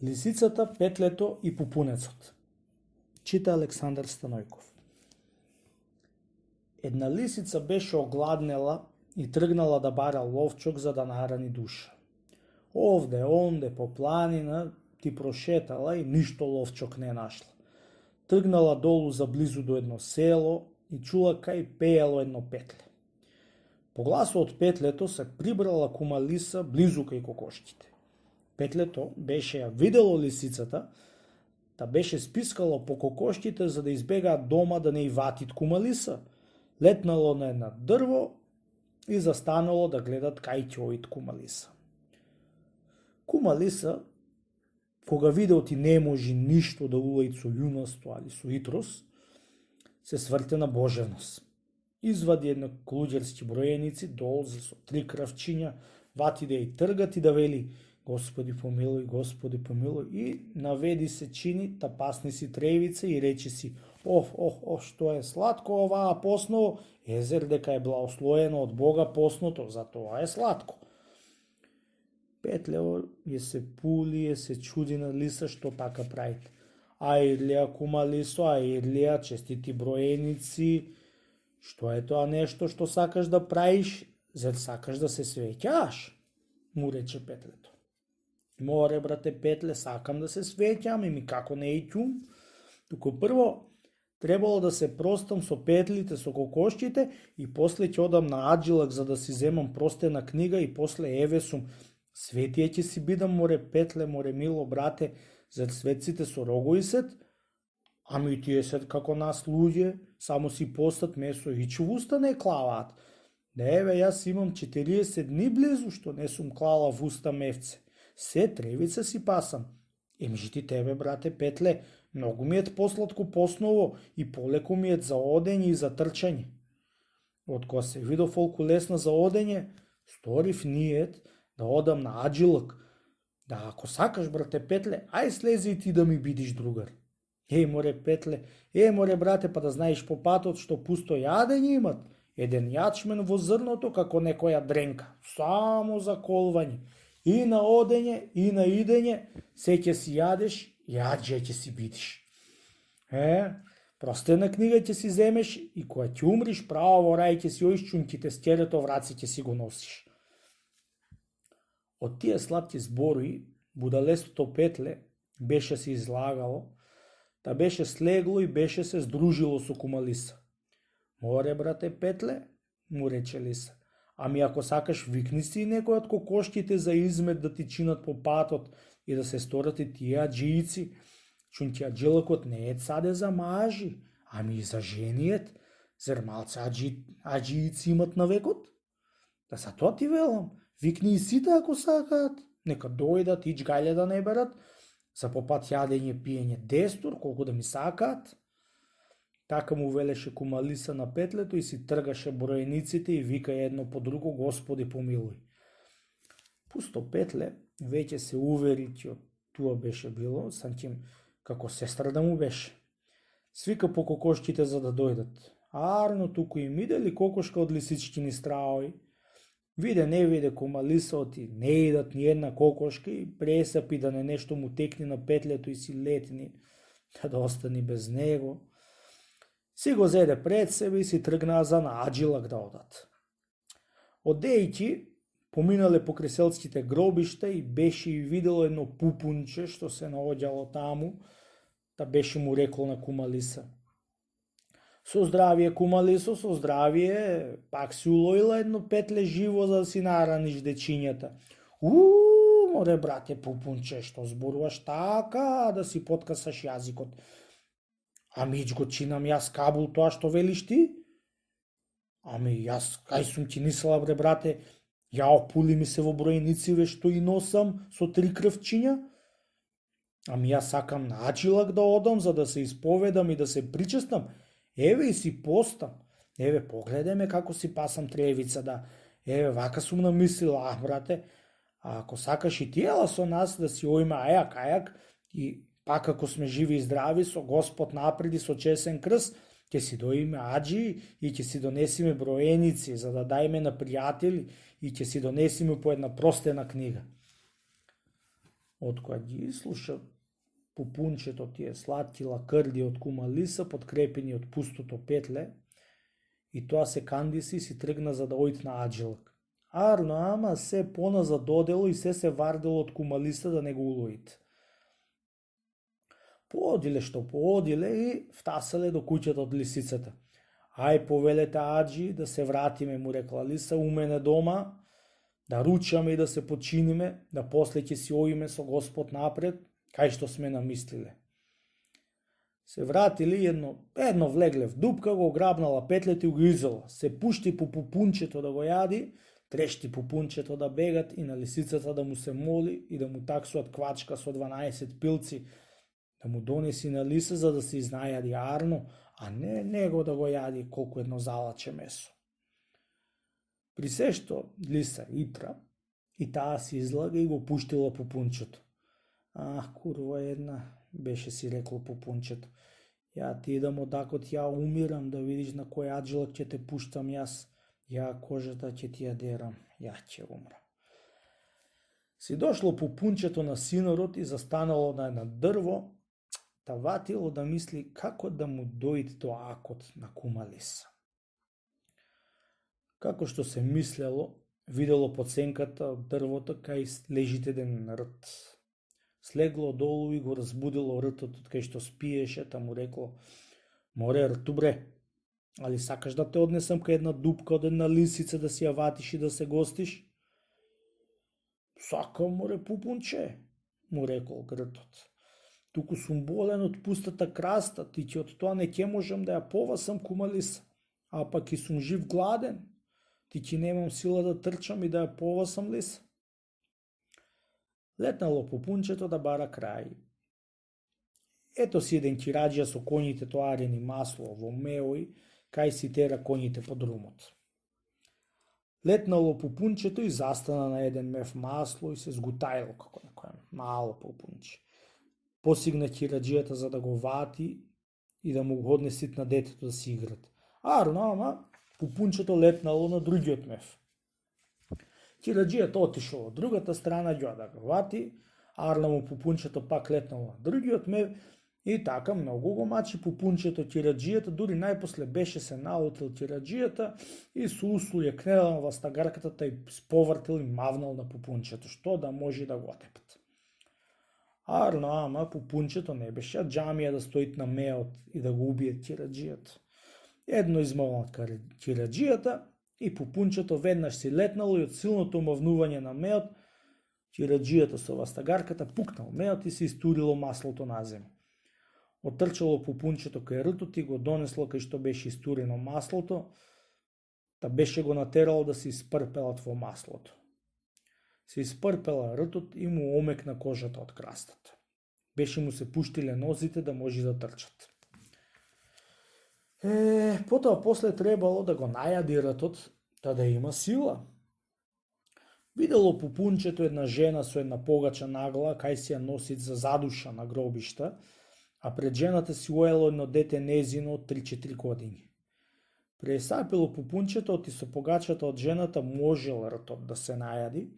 Лисицата, петлето и пупунецот. Чита Александар Станојков. Една лисица беше огладнела и тргнала да бара ловчок за да нахрани душа. Овде, онде, по планина ти прошетала и ништо ловчок не нашла. Тргнала долу за близу до едно село и чула кај пеело едно петле. По гласот од петлето се прибрала кума лиса близу кај кокошките. Петлето беше ја видело лисицата, та беше спискало по кокошките за да избегаат дома да не и ватит кума лиса. Летнало на една дрво и застанало да гледат кај ќе оид кума лиса. Кума лиса, кога видел ти не може ништо да улајд со јунасто али со итрос, се сврте на божевност. Извади една клуѓерски броеници, долзи со 3 кравчиња, вати да ја тргат и да вели Господи помилуј и наведи се чини, та пасни си тревица и речи си што е сладко оваа посно, езер дека е благословено од Бога посното, затоа е сладко. Петлево ја се пули, ја се чуди на лиса што така правите. Ајрлија кума лисо, ајрлија честити броеници, што е тоа нешто што сакаш да правиш, зар сакаш да се свеќаш? Му рече петлето. Море, брате Петле, сакам да се свеќам, ми како не итјум. Туку прво требало да се простам со петлите, со кокошките и после ќе одам на Аджилак за да си земам простена книга и после еве сум. Светија ќе си бидам, море Петле, море мило брате, зар светците со рогоисет? Ами и тие сет како нас луѓе, само си постат месо и чувуста не клаваат. Да еве јас имам 40 дни близу што не сум клала в уста мевце. Се тревица си пасам. Емжити тебе, брате Петле, многу ми ет посладко посново и полеко ми ет за одење и за трчање. Од кога се видов волку лесна за одење, сторив ниет да одам на Аджилак. Да ако сакаш, брате Петле, ај слези и ти да ми бидиш другар. Море Петле, море брате, па да знаеш по патот што пусто јадење имат. Еден јачмен во зрното како некоја дренка. Само за колвање. И на одење, и на идење, се ќе си јадеш, јаđe ќе си бидиш. Простена книга ќе си земеш и кога ќе умриш, право во рај ќе си оиш чунките с ќерето враци ќе си го носиш. Од тие сладки зборои, будалестото Петле беше се излагало, та беше слегло и беше се здружило со кума лиса. Море, брате Петле, му рече лиса. Ами ако сакаш, викни си некој од кокошките за измет да ти чинат по патот и да се сторат и тие аджијици. Чунки аджилакот не е саде за мажи, ами и за жениет. Зер малце аджијици имат на векот? Да за тоа ти велам, викни и сите ако сакаат, нека дојдат и гајле да не берат, за по пат јадење пиење дестур, колку да ми сакаат. Така му велеше кума лиса на петлето и си тргаше броениците и вика едно по друго Господи помилуј. Пусто Петле веќе се увери ќе тоа беше било, санќим како сестра да му беше. Свика по кокошките за да дојдат. Арно туку им идели кокошка од лисичкини страои. Виде не виде кума лисот и не идат ни една кокошка и пресапи да не нешто му текни на петлето и си летни, да остани без него. Си го зеде пред себе и си тргнаа за на Аджилак да одат. Одејќи, поминале по креселските гробишта и беше и видело едно пупунче што се наоѓало таму, та беше му рекло на кума лиса. Со здравие, кума лисо, со здравие, пак си улоила едно Петле живо за да си нараниш дечињата. Море брате пупунче, што зборуваш така, да си подкасаш јазикот. Ами го чинам јас кабул тоа што велиш ти? Ами јас кај сум ти нисала бре брате, ја опули ми се во броенициве што и носам со 3 крвчиња? Ами јас сакам на Аджилак да одам за да се исповедам и да се причестам. Еве и си постам. Еве погледај ме како си пасам тревица да. Еве вака сум намислила, брате. А ако сакаш и ти ела со нас да си оиме ајак и пак ако сме живи и здрави, со Господ напреди, со чесен крст, ќе си доиме аджи и ќе си донесиме броеници, за да дајме на пријатели и ќе си донесиме по една простена книга. Откоја ги слуша пупунчето тие сладки лакрди од кума Лиса, подкрепени од пустото петле, и тоа се кандиси и си тргна за да ојтна аџилак. Арно, ама се поназад додело и се вардело од кума Лиса да не го уловит. Поодиле што поодиле и втаселе до куќата од лисицата. Ај повелете Аџи да се вратиме, му рекла Лиса, у мене дома, да ручаме и да се починиме, да после ќе си оиме со Господ напред, кај што сме намислиле. Се вратили, едно влегле в дупка, го грабнала петлете и го изола. Се пушти по пупунчето да го јади, трешти пупунчето да бегат и на лисицата да му се моли и да му таксуат квачка со 12 пилци, да му донеси на Лиса за да се изнајади Арно, а не него да го јади колку едно залаче месо. При се што Лиса итра, и таа си излага и го пуштила пупунчето. Курва една, беше си рекло пупунчето. Ја ти идам одакот, ја умирам да видиш на кој аџилак ќе те пуштам јас. Ја кожата ќе ти ја дерам, ја ќе умрам. Си дошло пупунчето на синорот и застанало на едно дрво, та ватило да мисли како да му дојде до акот на кума Лиса. Како што се мислело, видело под сенката од дрвото кај лежите еден рт. Слегло долу и го разбудило ртот од кај што спиеше, та му рекло: "Море, рту бре, али сакаш да те однесам кај една дупка од една лисица да си ја ватиш и да се гостиш?" "Сакам, море, пупунче," му рекол ртот. "Туку сум болен од пустата краста, ти ќе од тоа не ќе можам да ја повасам кума Лиса, а пак и сум жив гладен, ти ќе немам сила да трчам и да ја повасам Лиса." Летнало пупунчето да бара крај. Ето си еден кираџија со коњите тоарени масло во меој, кај си тера коњите по друмот. Летнало пупунчето и застана на еден мев масло и се згутајло како некоја мало пупунче. Посигна кираџијата за да го вати и да му го однесит на детето да си играт. Арно, ама пупунчето летнало на другиот мев. Кираџијата отишол од другата страна, ѓоа да го вати, Арно му пупунчето пак летнало на другиот мев и така многу го мачи пупунчето кираџијата, дури најпосле беше се наутил кираџијата и со услуја кнела во стагарката та и сповртил и мавнал на пупунчето, што да може да го отепат. Арно, ама пупунчето не беше џамија да стоит на меот и да го убие кираџијата. Едно измавнал кираџијата и пупунчето веднаш си летнало и од силното мавнување на меот, кираџијата со вастагарката пукнал меот и се истурило маслото на земја. Отрчало пупунчето кај ртот и го донесло кај што беше истурено маслото, та беше го натерало да се испрпелат во маслото. Се испрпела ртот и му омекна кожата од крастата. Беше му се пуштиле нозите да може да трчат. Потоа после требало да го најади ртот, та да има сила. Видело пупунчето една жена со една погача нагла, кај си ја носит за задуша на гробишта, а пред жената си уело едно дете незино од 3-4 години. Пресапило пупунчето и со погачата од жената можел ртот да се најади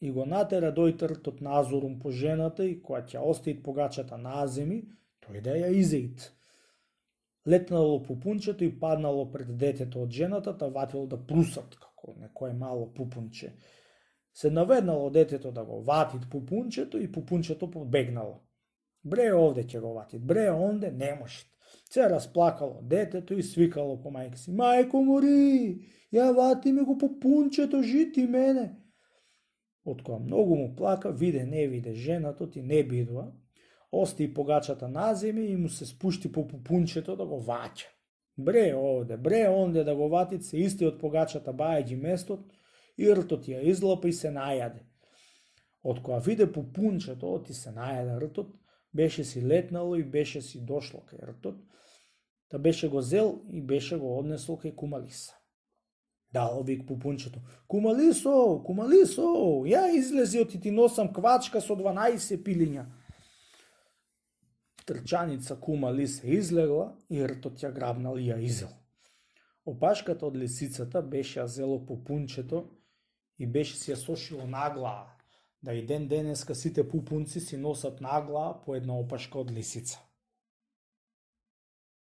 и го натера дојде ртот назорум по жената и која ќе остави погачата на земи, тој да ја изеит. Летнало пупунчето и паднало пред детето од жената, та ватило да прусат како некое мало пупунче. Се наведнало детето да го ватит пупунчето и пупунчето побегнало. Бре овде ќе го ватит, бре онде не может. Се расплакало детето и свикало по мајка си: "Мајко мори, ја вати ми го пупунчето, жити мене." Откоја многу му плака, виде не виде женато ти не бидува, ости погачата на земја и му се спушти по пупунчето да го ваќа. Бре овде, бре онде да го ватит, се истиот погачата бајаѓи местот и ртот ја излапа и се најаде. Откоја виде пупунчето, оти се најаде ртот, беше си летнало и беше си дошло кај ртот, та беше го зел и беше го однесло кај кума Лиса. Дало вик пупунчето: "Кума Лисо, кума Лисо, ја излези оти ти носам квачка со 12 пилиња." Трчаница кума Лиса излегла и ртот ја грабнал и ја изел. Опашката од лисицата беше ја зело пупунчето и беше си ја сошило на глава, да и ден денеска сите пупунци си носат наглаа по една опашка од лисица.